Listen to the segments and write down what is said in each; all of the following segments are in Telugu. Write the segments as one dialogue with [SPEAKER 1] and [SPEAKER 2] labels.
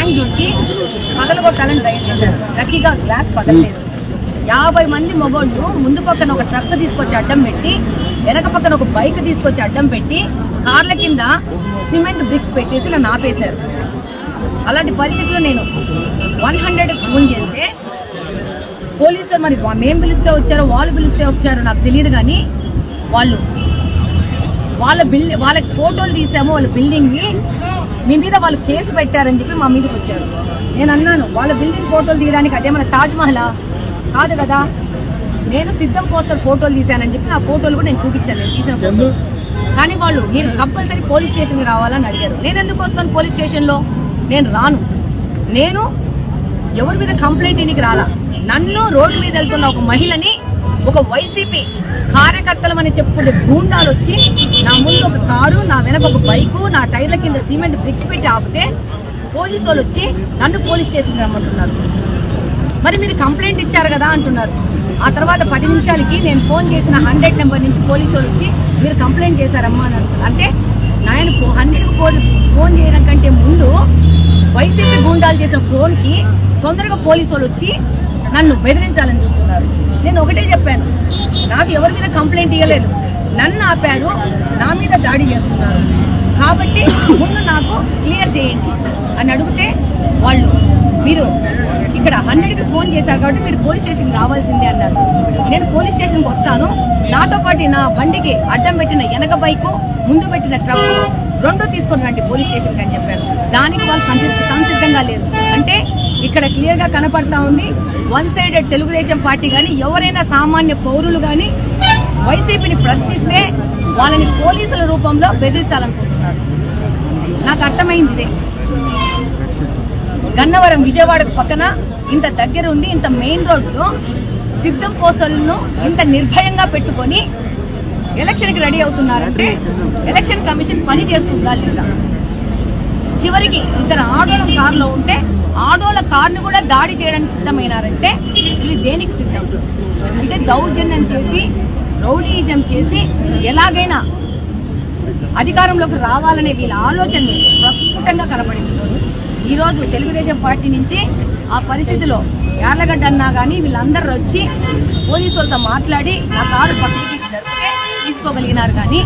[SPEAKER 1] టైం చూసి పగలగొట్టాలని ట్రై చేశారు. లక్కీగా గ్లాస్ పగలలేదు. 50 మంది మగోళ్ళు ముందు పక్కన ఒక ట్రక్ తీసుకొచ్చి అడ్డం పెట్టి, వెనక పక్కన ఒక బైక్ తీసుకొచ్చి అడ్డం పెట్టి, కార్ల కింద సిమెంట్ బ్రిక్స్ పెట్టేసి ఇలా నాపేశారు. అలాంటి పరిస్థితుల్లో నేను 100కి ఫోన్ చేస్తే పోలీసులు మరి మేము పిలిస్తే వచ్చారో వాళ్ళు పిలిస్తే వచ్చారో నాకు తెలియదు, కానీ వాళ్ళకి ఫోటోలు తీసాము, వాళ్ళ బిల్డింగ్ని మీ మీద వాళ్ళు కేసు పెట్టారని చెప్పి మా మీదకి వచ్చారు. నేను అన్నాను, వాళ్ళ బిల్డింగ్ ఫోటోలు తీయడానికి అదేమన్నా తాజ్ మహలా కాదు కదా, నేను సిద్ధం పోస్టర్ ఫోటోలు తీశానని చెప్పి నా ఫోటోలు కూడా నేను చూపించాను, నేను తీసిన ఫోటోలు. కానీ వాళ్ళు మీరు కంపల్సరీ పోలీస్ స్టేషన్కి రావాలని అడిగారు. నేను ఎందుకు వస్తాను పోలీస్ స్టేషన్లో? నేను రాను. నేను ఎవరి మీద కంప్లైంట్ ఇనికి రాలా. నన్ను రోడ్డు మీద వెళ్తున్న ఒక మహిళని ఒక వైసీపీ కార్యకర్తలమని చెప్పుకుంటే గూండాలు వచ్చి నా ముందు ఒక కారు, నా వెనక ఒక బైకు, నా టైర్ల కింద సిమెంట్ బ్రిక్స్ పెట్టి ఆపితే పోలీసు వాళ్ళు వచ్చి నన్ను పోలీస్ స్టేషన్కి రమ్మంటున్నారు. మరి మీరు కంప్లైంట్ ఇచ్చారు కదా అంటున్నారు. ఆ తర్వాత 10 నిమిషాలకి నేను ఫోన్ చేసిన 100 నెంబర్ నుంచి పోలీసు వాళ్ళు వచ్చి మీరు కంప్లైంట్ చేశారమ్మా అని అంటున్నారు. అంటే నేను 100కి ఫోన్ చేయడం కంటే ముందు వైసీపీ గూండాలు చేసిన ఫోన్కి తొందరగా పోలీసు వాళ్ళు వచ్చి నన్ను బెదిరించాలని చూస్తున్నారు. నేను ఒకటే చెప్పాను, నాకు ఎవరి మీద కంప్లైంట్ ఇవ్వలేదు, నన్ను ఆపారు, నా మీద దాడి చేస్తున్నారు, కాబట్టి ముందు నాకు క్లియర్ చేయండి అని అడిగితే వాళ్ళు మీరు ఇక్కడ 100కి ఫోన్ చేశారు కాబట్టి మీరు పోలీస్ స్టేషన్కి రావాల్సిందే అన్నారు. నేను పోలీస్ స్టేషన్కి వస్తాను, నాతో పాటు నా బండికి అడ్డం పెట్టిన వెనక బైకు, ముందు పెట్టిన ట్రక్కు 2 తీసుకొని రండి పోలీస్ స్టేషన్కి అని చెప్పారు. దానికి వాళ్ళు సంసిద్ధంగా లేదు. అంటే ఇక్కడ క్లియర్ గా కనపడతా ఉంది, 1 సైడెడ్ తెలుగుదేశం పార్టీ కానీ ఎవరైనా సామాన్య పౌరులు కానీ వైసీపీని ప్రశ్నిస్తే వాళ్ళని పోలీసుల రూపంలో బెదిరించాలనుకుంటున్నారు. నాకు అర్థమైంది ఇదే. గన్నవరం విజయవాడకు పక్కన ఇంత దగ్గర ఉండి ఇంత మెయిన్ రోడ్లో సిద్ధం పోస్టర్లను ఇంత నిర్భయంగా పెట్టుకొని ఎలక్షన్కి రెడీ అవుతున్నారంటే ఎలక్షన్ కమిషన్ పని చేస్తుందా లేదా? చివరికి ఇద్దరు ఆడోళ్ళ కారులో ఉంటే ఆడోళ్ళ కారును కూడా దాడి చేయడానికి సిద్ధమైనారంటే ఇది దేనికి సిద్ధం? అంటే దౌర్జన్యం చేసి రౌడీయిజం చేసి ఎలాగైనా అధికారంలోకి రావాలనే వీళ్ళ ఆలోచన ప్రస్ఫుటంగా కనపడింది. ఈరోజు తెలుగుదేశం పార్టీ నుంచి ఆ పరిస్థితిలో యార్లగడ్డ అన్నా కానీ వీళ్ళందరూ వచ్చి పోలీసులతో మాట్లాడి నా కారు పక్కకి జరిగితే తీసుకోగలిగినారు. కానీ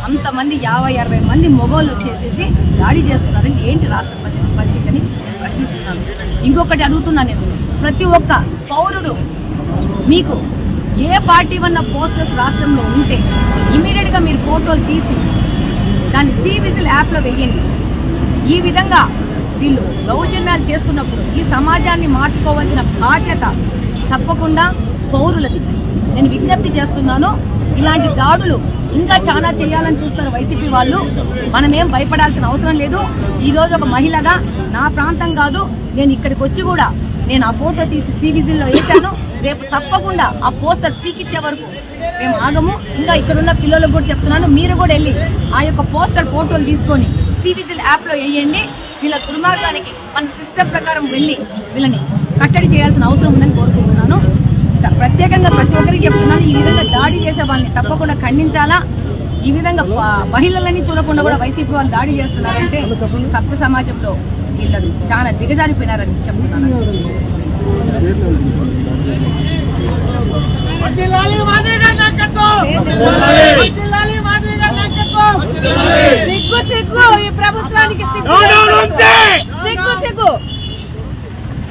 [SPEAKER 1] అంతమంది 50-60 మంది మొగోళ్ళు వచ్చేసేసి దాడి చేస్తున్నారని ఏంటి రాష్ట్ర పరిస్థితిని ప్రశ్నిస్తున్నాను. ఇంకొకటి అడుగుతున్నా నేను, ప్రతి ఒక్క పౌరుడు మీకు ఏ పార్టీ వన్న పోస్టర్స్ రాష్ట్రంలో ఉంటే ఇమీడియట్ గా మీరు ఫోటోలు తీసి దాన్ని సివిజిల్ యాప్ లో వేయండి. ఈ విధంగా వీళ్ళు దౌర్జన్యాలు చేస్తున్నప్పుడు ఈ సమాజాన్ని మార్చుకోవాల్సిన బాధ్యత తప్పకుండా పౌరులది. నేను విజ్ఞప్తి చేస్తున్నాను, ఇలాంటి దాడులు ఇంకా చాలా చేయాలని చూస్తారు వైసీపీ వాళ్ళు. మనమేం భయపడాల్సిన అవసరం లేదు. ఈ రోజు ఒక మహిళగా నా ప్రాంతం కాదు, నేను ఇక్కడికి వచ్చి కూడా నేను ఆ ఫోటో తీసి సివిజిల్లో వేశాను. రేపు తప్పకుండా ఆ పోస్టర్ పీకిచ్చే వరకు మేము ఆగము. ఇంకా ఇక్కడున్న పిల్లలకు కూడా చెప్తున్నాను, మీరు కూడా వెళ్ళి ఆ యొక్క పోస్టర్ ఫోటోలు తీసుకొని సివిజిల్ యాప్ లో వేయండి. వీళ్ళ దుర్మార్గానికి మన సిస్టమ్ ప్రకారం వెళ్ళి వీళ్ళని కట్టడి చేయాల్సిన అవసరం ఉందని కోరుకుంటున్నాను. ప్రత్యేకంగా ప్రతి ఒక్కరికి చెప్తున్నాను, ఈ విధంగా దాడి చేసే వాళ్ళని తప్పకుండా ఖండించాలా. ఈ విధంగా మహిళలని చూడకుండా కూడా వైసీపీ వాళ్ళు దాడి చేస్తున్నారంటే సభ్య సమాజంలో వీళ్ళు చాలా దిగజారిపోయినారని చెప్తున్నాను. ఈ ప్రభుత్వానికి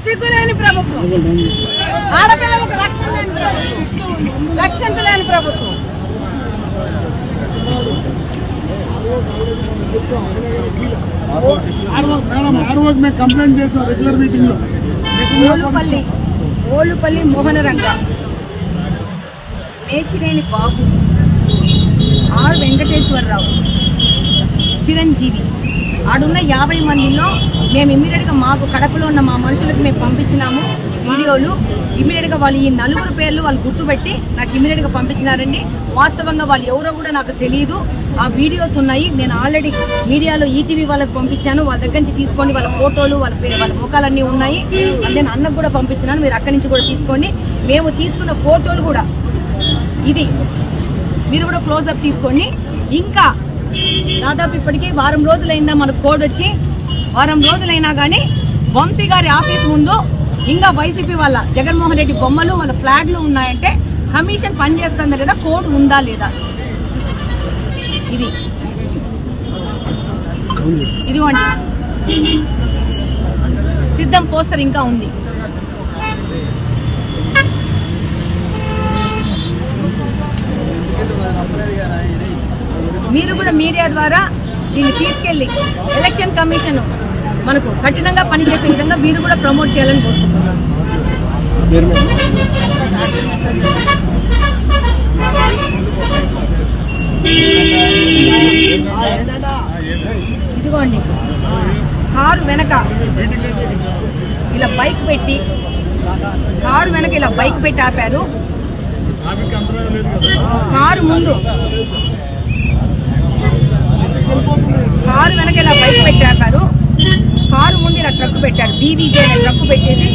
[SPEAKER 1] సిగ్గులేని ప్రభుత్వం, ఆడపిల్లలకు రక్షించలేని ప్రభుత్వం. ఓళ్ళుపల్లి మోహనరంగ, నేచినేని బాబు, ఆర్ వెంకటేశ్వరరావు, చిరంజీవి ఆడున్న 50 మందిలో మేము ఇమ్మీడియట్ గా మాకు కడపలో ఉన్న మా మనుషులకు మేము పంపించినాము వీడియోలు. ఇమ్మీడియట్ గా వాళ్ళు ఈ 4 పేర్లు వాళ్ళు గుర్తుపెట్టి నాకు ఇమ్మీడియట్ గా పంపించినారండి. వాస్తవంగా వాళ్ళు ఎవరో కూడా నాకు తెలియదు. ఆ వీడియోస్ ఉన్నాయి, నేను ఆల్రెడీ మీడియాలో ఈటీవీ వాళ్ళకి పంపించాను. వాళ్ళ దగ్గర నుంచి తీసుకొని వాళ్ళ ఫోటోలు వాళ్ళ ముఖాలన్నీ ఉన్నాయి. నేను అన్నకు కూడా పంపించినాను, మీరు అక్కడి నుంచి కూడా తీసుకోండి. మేము తీసుకున్న ఫోటోలు కూడా ఇది మీరు కూడా క్లోజ్అప్ తీసుకోండి. ఇంకా దాదాపు ఇప్పటికీ 1 వారం రోజులైందా మనకు కోడ్ వచ్చి, 1 వారం రోజులైనా కానీ వంశీ గారి ఆఫీస్ ముందు ఇంకా వైసీపీ వాళ్ళ జగన్మోహన్ రెడ్డి బొమ్మలు వాళ్ళ ఫ్లాగ్లు ఉన్నాయంటే కమిషన్ పనిచేస్తుందా లేదా, కోడ్ ఉందా లేదా? ఇదిగోండి సిద్ధం పోస్టర్ ఇంకా ఉంది. మీరు కూడా మీడియా ద్వారా దీన్ని తీసుకెళ్లి ఎలక్షన్ కమిషన్ మనకు కఠినంగా పనిచేసే విధంగా మీరు కూడా ప్రమోట్ చేయాలని కోరుకుంటున్నాను. ఇదిగోండి కారు వెనక ఇలా బైక్ పెట్టి ఆపారు. కారు వెనక ఇలా బైక్ పెట్టి ఆపారు. కారు ముందు ఇలా ట్రక్ పెట్టారు. బీవీజే ట్రక్ పెట్టేసి